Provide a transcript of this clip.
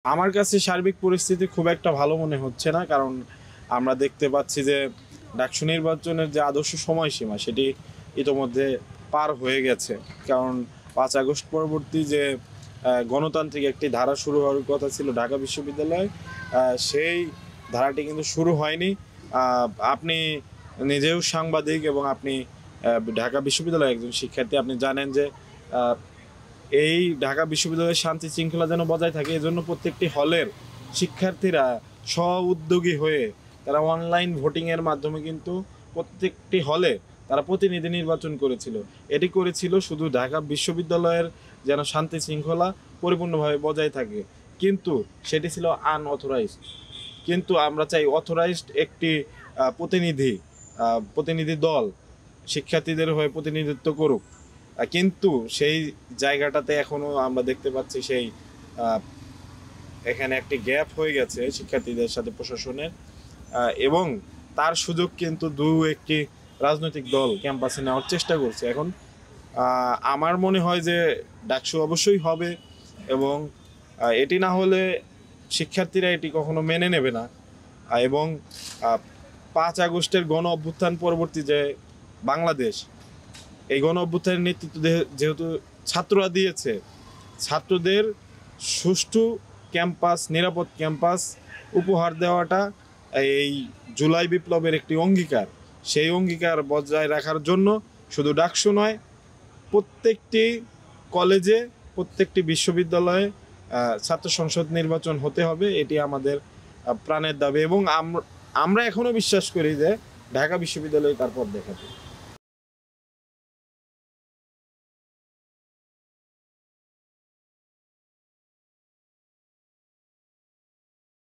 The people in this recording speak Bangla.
আমার কাছে সার্বিক পরিস্থিতি খুব একটা ভালো মনে হচ্ছে না, কারণ আমরা দেখতে পাচ্ছি যে ডাকসু নির্বাচনের যে আদর্শ সময়সীমা সেটি ইতোমধ্যে পার হয়ে গেছে। কারণ 5 আগস্ট পরবর্তী যে গণতান্ত্রিক একটি ধারা শুরু হওয়ার কথা ছিল ঢাকা বিশ্ববিদ্যালয়ে, সেই ধারাটি কিন্তু শুরু হয়নি। আপনি নিজেও সাংবাদিক এবং আপনি ঢাকা বিশ্ববিদ্যালয়ের একজন শিক্ষার্থী, আপনি জানেন যে এই ঢাকা বিশ্ববিদ্যালয়ের শান্তি শৃঙ্খলা যেন বজায় থাকে, এজন্য প্রত্যেকটি হলের শিক্ষার্থীরা স্ব উদ্যোগী হয়ে তারা অনলাইন ভোটিংয়ের মাধ্যমে কিন্তু প্রত্যেকটি হলে তারা প্রতিনিধি নির্বাচন করেছিল। এটি করেছিল শুধু ঢাকা বিশ্ববিদ্যালয়ের যেন শান্তি শৃঙ্খলা পরিপূর্ণভাবে বজায় থাকে, কিন্তু সেটি ছিল আনঅথরাইজড। কিন্তু আমরা চাই অথরাইজড একটি প্রতিনিধি প্রতিনিধি দল শিক্ষার্থীদের হয়ে প্রতিনিধিত্ব করুক। কিন্তু সেই জায়গাটাতে এখনো আমরা দেখতে পাচ্ছি সেই এখানে একটি গ্যাপ হয়ে গেছে শিক্ষার্থীদের সাথে প্রশাসনের, এবং তার সুযোগ কিন্তু একটি রাজনৈতিক দল ক্যাম্পাসে নেওয়ার চেষ্টা করছে। এখন আমার মনে হয় যে ডাকসু অবশ্যই হবে, এবং এটি না হলে শিক্ষার্থীরা এটি কখনো মেনে নেবে না। এবং 5 আগস্টের গণ অভ্যুত্থান পরবর্তী যে বাংলাদেশ, এই গণ অভ্যুত্থানের নেতৃত্ব যেহেতু ছাত্ররা দিয়েছে, ছাত্রদের সুষ্ঠু ক্যাম্পাস, নিরাপদ ক্যাম্পাস উপহার দেওয়াটা এই জুলাই বিপ্লবের একটি অঙ্গীকার। সেই অঙ্গীকার বজায় রাখার জন্য শুধু ডাকসু নয়, প্রত্যেকটি কলেজে, প্রত্যেকটি বিশ্ববিদ্যালয়ে ছাত্র সংসদ নির্বাচন হতে হবে। এটি আমাদের প্রাণের দাবি, এবং আমরা এখনও বিশ্বাস করি যে ঢাকা বিশ্ববিদ্যালয় তারপর দেখাবে।